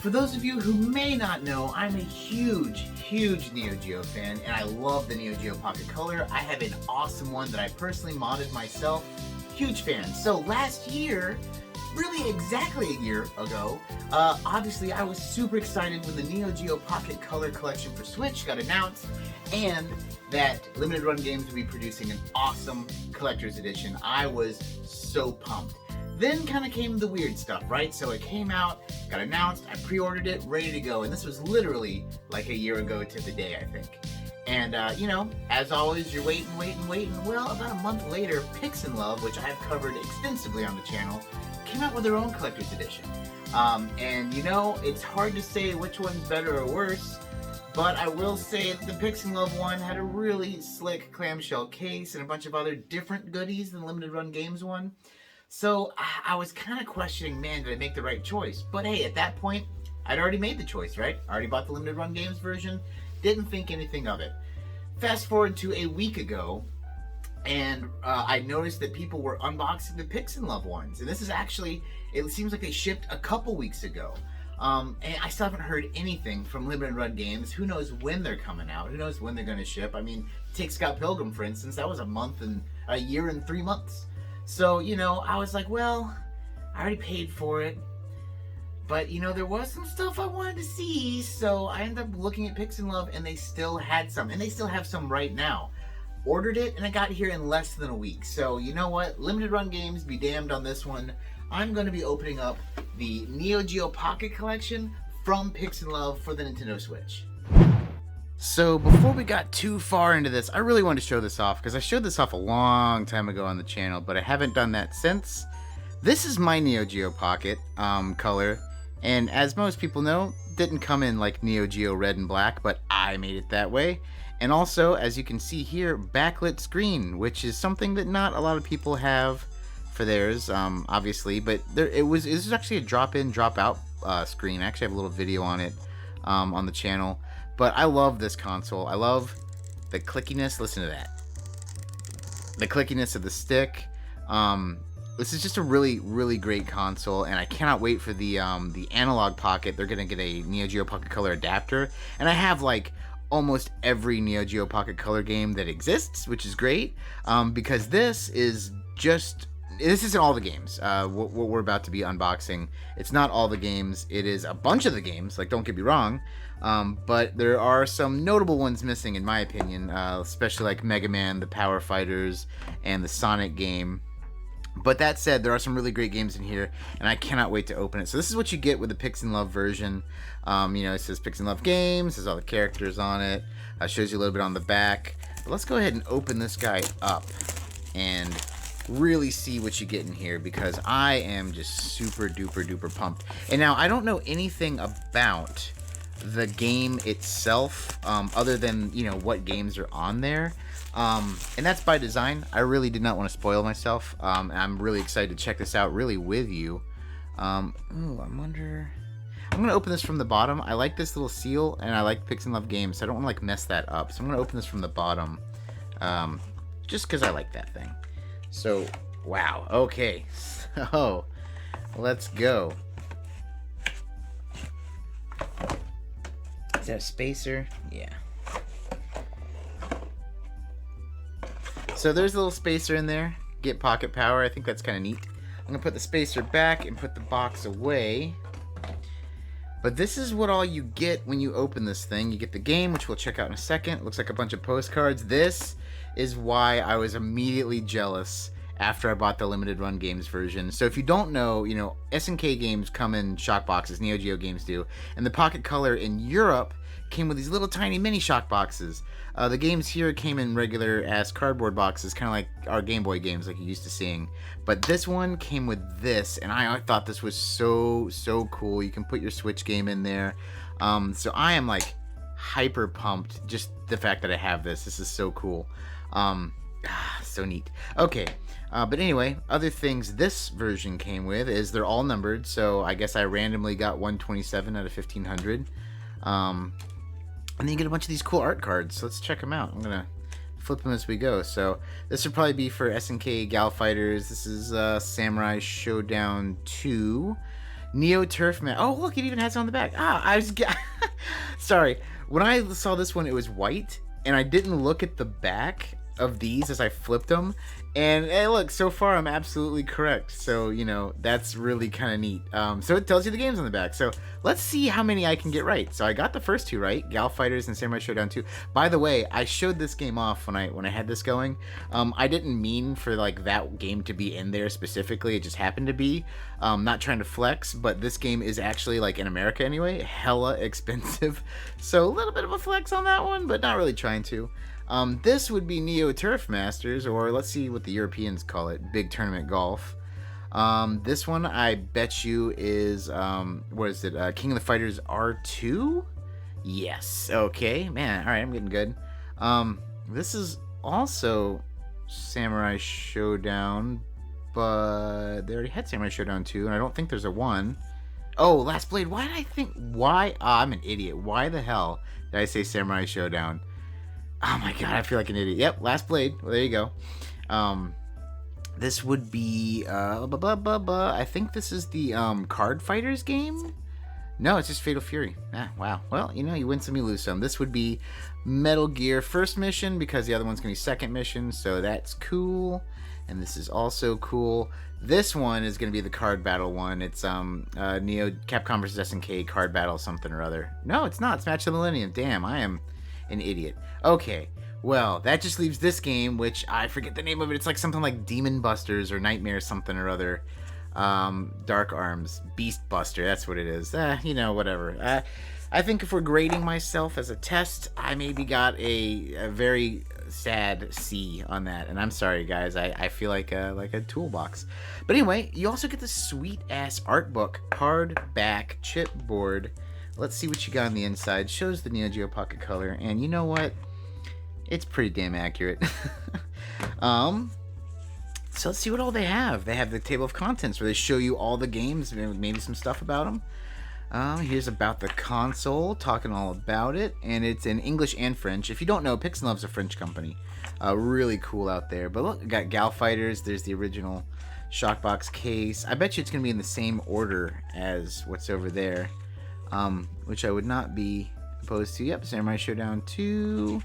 For those of you who may not know, I'm a huge NeoGeo fan, and I love the NeoGeo Pocket Color. I have an awesome one that I personally modded myself. Huge fan. So last year, really exactly a year ago, obviously I was super excited when the NeoGeo Pocket Color collection for Switch got announced, and that Limited Run Games would be producing an awesome collector's edition. I was so pumped. Then kind of came the weird stuff, right? So it came out, got announced, I pre-ordered it, ready to go, and this was literally like a year ago to the day, I think. And, you know, as always, you're waiting. Well, about a month later, Pix'n Love, which I've covered extensively on the channel, came out with their own collector's edition. And, you know, it's hard to say which one's better or worse, but I will say that the Pix'n Love one had a really slick clamshell case and a bunch of other different goodies than Limited Run Games one. So I was kind of questioning, man, did I make the right choice? But hey, at that point, I'd already made the choice, right? I already bought the Limited Run Games version, didn't think anything of it. Fast forward to a week ago, and I noticed that people were unboxing the Pix'n Love ones. And this is actually, it seems like they shipped a couple weeks ago. And I still haven't heard anything from Limited Run Games. Who knows when they're coming out? Who knows when they're going to ship? I mean, take Scott Pilgrim, for instance. That was a year and 3 months. So, you know, I was like, well, I already paid for it. But, you know, there was some stuff I wanted to see. So I ended up looking at Pix'n Love, and they still had some. And they still have some right now. Ordered it, and it got here in less than a week. So, you know what? Limited Run Games, be damned on this one. I'm going to be opening up the NeoGeo Pocket Collection from Pix'n Love for the Nintendo Switch. So before we got too far into this, I really wanted to show this off because I showed this off a long time ago on the channel, but I haven't done that since. This is my NeoGeo Pocket color, and as most people know, didn't come in like NeoGeo red and black, but I made it that way. And also, as you can see here, Backlit Green, which is something that not a lot of people have for theirs, obviously, but this is actually a drop-in, drop-out screen. I actually have a little video on it on the channel. But I love this console. I love the clickiness. Listen to that. The clickiness of the stick. This is just a really great console, and I cannot wait for the analog pocket. They're gonna get a NeoGeo Pocket Color adapter, and I have like almost every NeoGeo Pocket Color game that exists, which is great because this isn't all the games. What we're about to be unboxing, it's not all the games. It is a bunch of the games. Like, don't get me wrong. But there are some notable ones missing, in my opinion, especially like Mega Man, the Power Fighters, and the Sonic game. But that said, there are some really great games in here, and I cannot wait to open it. So this is what you get with the Pix'n Love version. You know, it says Pix'n Love Games, there's all the characters on it, shows you a little bit on the back. But let's go ahead and open this guy up and really see what you get in here, because I am just super duper pumped. And now, I don't know anything about the game itself, other than, you know, what games are on there, and that's by design. I really did not want to spoil myself. I'm really excited to check this out really with you. I'm gonna open this from the bottom. I like this little seal, and I like Pix'n Love Games, so I don't want to like mess that up, so I'm gonna open this from the bottom, just because I like that thing. So wow, okay, so let's go. Is that a spacer? Yeah. So there's a little spacer in there. Get pocket power. I think that's kind of neat. I'm going to put the spacer back and put the box away. But this is what all you get when you open this thing. You get the game, which we'll check out in a second. It looks like a bunch of postcards. This is why I was immediately jealous after I bought the Limited Run Games version. So if you don't know, you know, SNK games come in shock boxes, NeoGeo games do, and the Pocket Color in Europe came with these little tiny mini shock boxes. The games here came in regular ass cardboard boxes, kind of like our Game Boy games like you're used to seeing. But this one came with this, and I thought this was so cool. You can put your Switch game in there. So I am like hyper pumped, just the fact that I have this. This is so cool. So neat. Okay. But anyway, other things this version came with is they're all numbered, so I guess I randomly got 127 out of 1500. And then you get a bunch of these cool art cards, so let's check them out. I'm gonna flip them as we go. So this would probably be for SNK Gal Fighters. This is Samurai Showdown 2. Neo Turf Man. Oh, look, it even has it on the back. Ah, I was... Sorry. When I saw this one, it was white, and I didn't look at the back of these as I flipped them. And hey, look, so far I'm absolutely correct. So, you know, that's really kind of neat. So it tells you the games on the back. So let's see how many I can get right. So I got the first 2 right, Gal Fighters and Samurai Showdown 2. By the way, I showed this game off when I had this going. I didn't mean for like that game to be in there specifically. It just happened to be. Not trying to flex, but this game is actually, like in America anyway, hella expensive. So a little bit of a flex on that one, but not really trying to. This would be Neo Turf Masters, or let's see what the Europeans call it, Big Tournament Golf. This one, I bet you, is, what is it, King of the Fighters R2? Yes, okay, man, alright, I'm getting good. This is also Samurai Showdown, but they already had Samurai Showdown 2, and I don't think there's a 1. Oh, Last Blade, why did I think, I'm an idiot. Why the hell did I say Samurai Showdown? Oh my god, I feel like an idiot. Yep, Last Blade. Well, there you go. This would be, I think this is the, Card Fighters game? No, it's just Fatal Fury. Ah, wow. Well, you know, you win some, you lose some. This would be Metal Gear first mission, because the other one's going to be second mission, so that's cool. And this is also cool. This one is going to be the card battle one. It's, Capcom vs. SNK card battle something or other. No, it's not. It's Match of the Millennium. Damn, I am an idiot. Okay, well, that just leaves this game, which I forget the name of it. It's like something like Demon Busters or Nightmare something or other. Dark Arms, Beast Buster, that's what it is. You know, whatever. I think if we're grading myself as a test, I maybe got a very sad C on that. And I'm sorry, guys. I feel like a toolbox. But anyway, you also get this sweet-ass art book, hardback chipboard. Let's see what you got on the inside. Shows the NeoGeo Pocket Color, and you know what? It's pretty damn accurate. So let's see what all they have. They have the table of contents where they show you all the games, maybe some stuff about them. Here's about the console, talking all about it, and it's in English and French. If you don't know, Pix'n Love's a French company. Really cool out there. But look, we got Gal Fighters. There's the original Shockbox case. I bet you it's going to be in the same order as what's over there. Which I would not be opposed to. Yep, Samurai Showdown 2.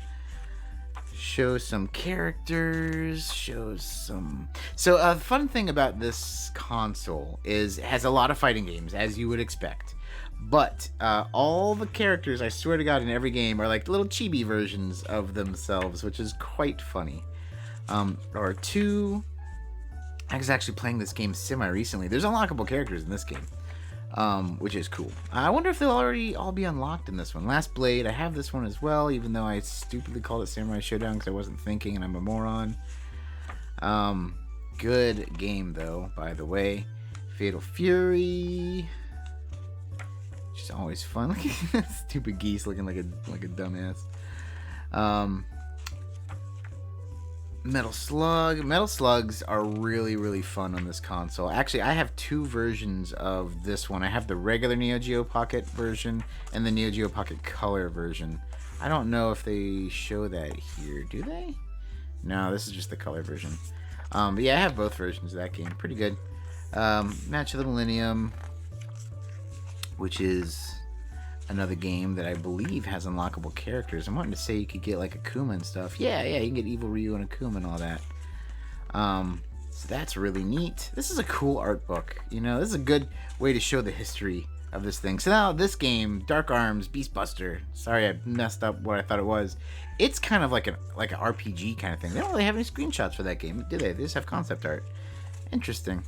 Shows some characters. Shows some... So, the fun thing about this console is it has a lot of fighting games, as you would expect. But, all the characters, I swear to God, in every game are like little chibi versions of themselves, which is quite funny. R2. I was actually playing this game semi-recently. There's unlockable characters in this game. Which is cool. I wonder if they'll already all be unlocked in this one. Last Blade, I have this one as well, even though I stupidly called it Samurai Showdown because I wasn't thinking and I'm a moron. Good game, though, by the way. Fatal Fury, which is always fun. Look at that stupid geese looking like a dumbass. Metal Slug. Metal Slugs are really, really fun on this console. Actually, I have 2 versions of this one. I have the regular NeoGeo Pocket version and the NeoGeo Pocket Color version. I don't know if they show that here. Do they? No, this is just the color version. But yeah, I have both versions of that game. Pretty good. Match of the Millennium, which is another game that I believe has unlockable characters. I'm wanting to say you could get like Akuma and stuff. Yeah, you can get Evil Ryu and Akuma and all that. So that's really neat. This is a cool art book. You know, this is a good way to show the history of this thing. So now this game, Dark Arms, Beast Buster. Sorry, I messed up what I thought it was. It's kind of like an RPG kind of thing. They don't really have any screenshots for that game, do they? They just have concept art. Interesting.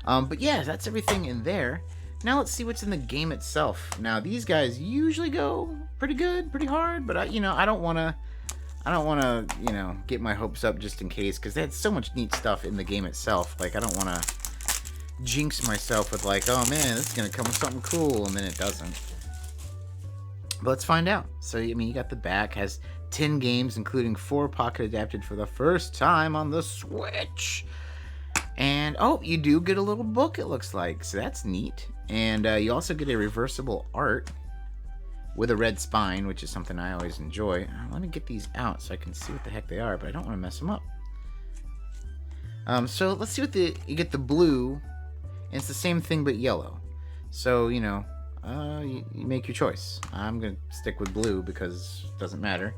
But yeah, that's everything in there. Now let's see what's in the game itself. Now these guys usually go pretty good, pretty hard, but I don't want to, get my hopes up just in case, because they had so much neat stuff in the game itself. Like, I don't want to jinx myself with like, oh man, this is gonna come with something cool, and then it doesn't. But let's find out. So you got the back, has 10 games, including 4 pocket adapted for the first time on the Switch. And, oh, you do get a little book, it looks like. So that's neat. And you also get a reversible art with a red spine, which is something I always enjoy. Let me get these out so I can see what the heck they are, but I don't want to mess them up. So let's see what you get the blue, and it's the same thing but yellow. So, you make your choice. I'm gonna stick with blue because it doesn't matter.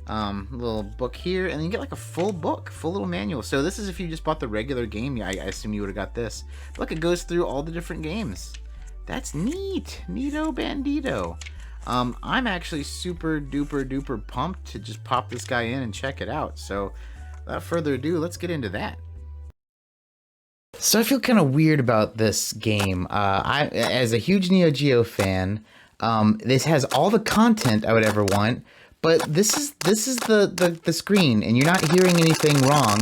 Little book here, and then you get like a full book, full little manual. So this is if you just bought the regular game. Yeah, I assume you would have got this. Look, it goes through all the different games. That's neat. Neato bandito. I'm actually super duper duper pumped to just pop this guy in and check it out. So without further ado, let's get into that. So I feel kind of weird about this game. As a huge NeoGeo fan, this has all the content I would ever want, but this is the screen, and you're not hearing anything wrong.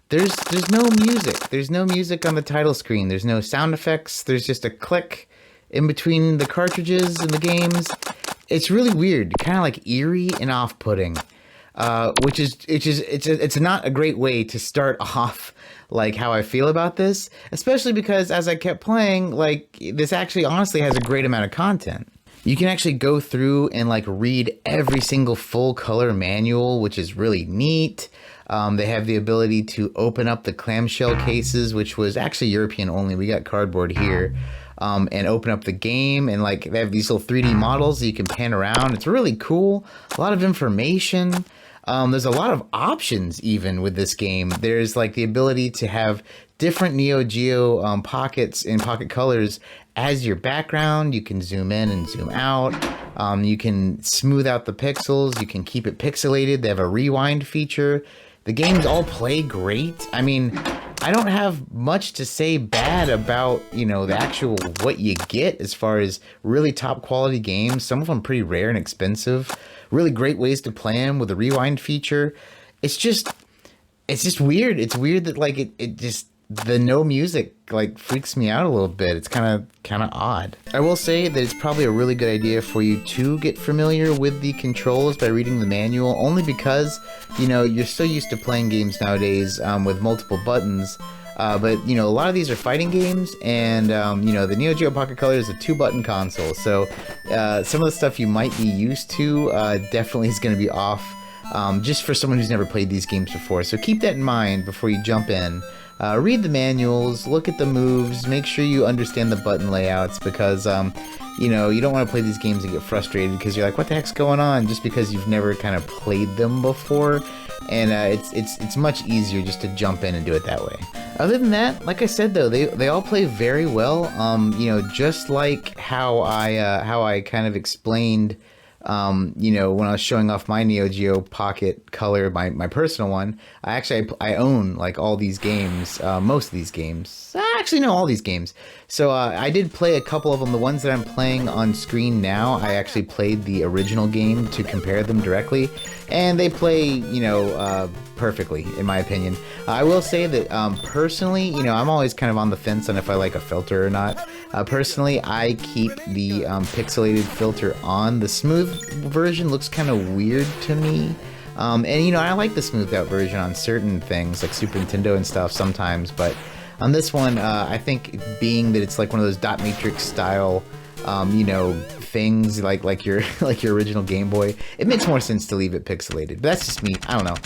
There's no music. There's no music on the title screen. There's no sound effects. There's just a click in between the cartridges and the games. It's really weird, kind of like eerie and off-putting. It's not a great way to start off like how I feel about this, especially because as I kept playing, like this actually honestly has a great amount of content. You can actually go through and like read every single full color manual, which is really neat. They have the ability to open up the clamshell cases, which was actually European only. We got cardboard here. And open up the game, and like they have these little 3D models that you can pan around. It's really cool. A lot of information. There's a lot of options even with this game. There's like the ability to have different NeoGeo pockets in pocket colors as your background. You can zoom in and zoom out. You can smooth out the pixels. You can keep it pixelated. They have a rewind feature. The games all play great. I mean, I don't have much to say bad about, the actual what you get as far as really top quality games. Some of them pretty rare and expensive. Really great ways to play them with a rewind feature. It's just weird. It's weird that like it just the no music like freaks me out a little bit. It's kind of odd. I will say that it's probably a really good idea for you to get familiar with the controls by reading the manual, only because you're so used to playing games nowadays with multiple buttons. But a lot of these are fighting games, and the NeoGeo Pocket Color is a 2-button console, so some of the stuff you might be used to definitely is going to be off, just for someone who's never played these games before. So keep that in mind before you jump in. Read the manuals, look at the moves, make sure you understand the button layouts, because you don't want to play these games and get frustrated because you're like, what the heck's going on, just because you've never kind of played them before. And it's much easier just to jump in and do it that way. Other than that, like I said though, they all play very well. Just like how I kind of explained, when I was showing off my NeoGeo Pocket Color, my personal one. I own like all these games, most of these games. Actually, no, all these games. So I did play a couple of them. The ones that I'm playing on screen now, I actually played the original game to compare them directly, and they play, perfectly, in my opinion. I will say that personally, I'm always kind of on the fence on if I like a filter or not. Personally, I keep the pixelated filter on. The smooth version looks kind of weird to me. And I like the smoothed out version on certain things like Super Nintendo and stuff sometimes, but on this one, I think being that it's like one of those dot matrix style, things like your original Game Boy, it makes more sense to leave it pixelated. But that's just me. I don't know.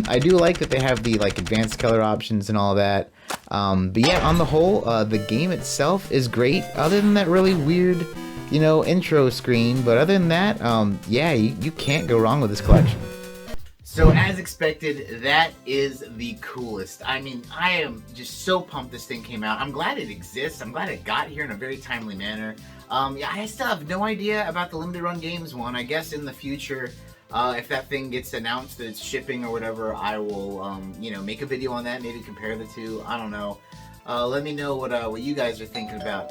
I do like that they have the like advanced color options and all that. But yeah, on the whole, the game itself is great. Other than that really weird, intro screen. But other than that, yeah, you can't go wrong with this collection. So as expected, that is the coolest. I mean, I am just so pumped this thing came out. I'm glad it exists. I'm glad it got here in a very timely manner. Yeah, I still have no idea about the limited run games one. I guess in the future, if that thing gets announced that it's shipping or whatever, I will, make a video on that, maybe compare the two. I don't know. Let me know what you guys are thinking about.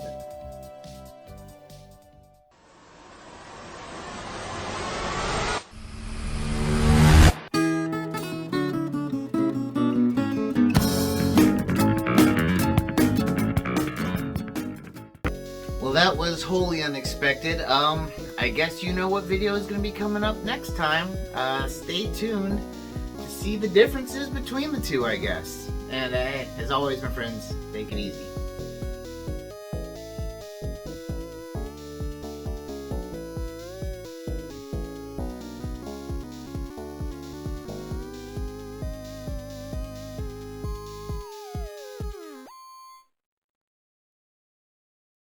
That was wholly unexpected. I guess you know what video is going to be coming up next time. Stay tuned to see the differences between the two, I guess. And as always, my friends, take it easy.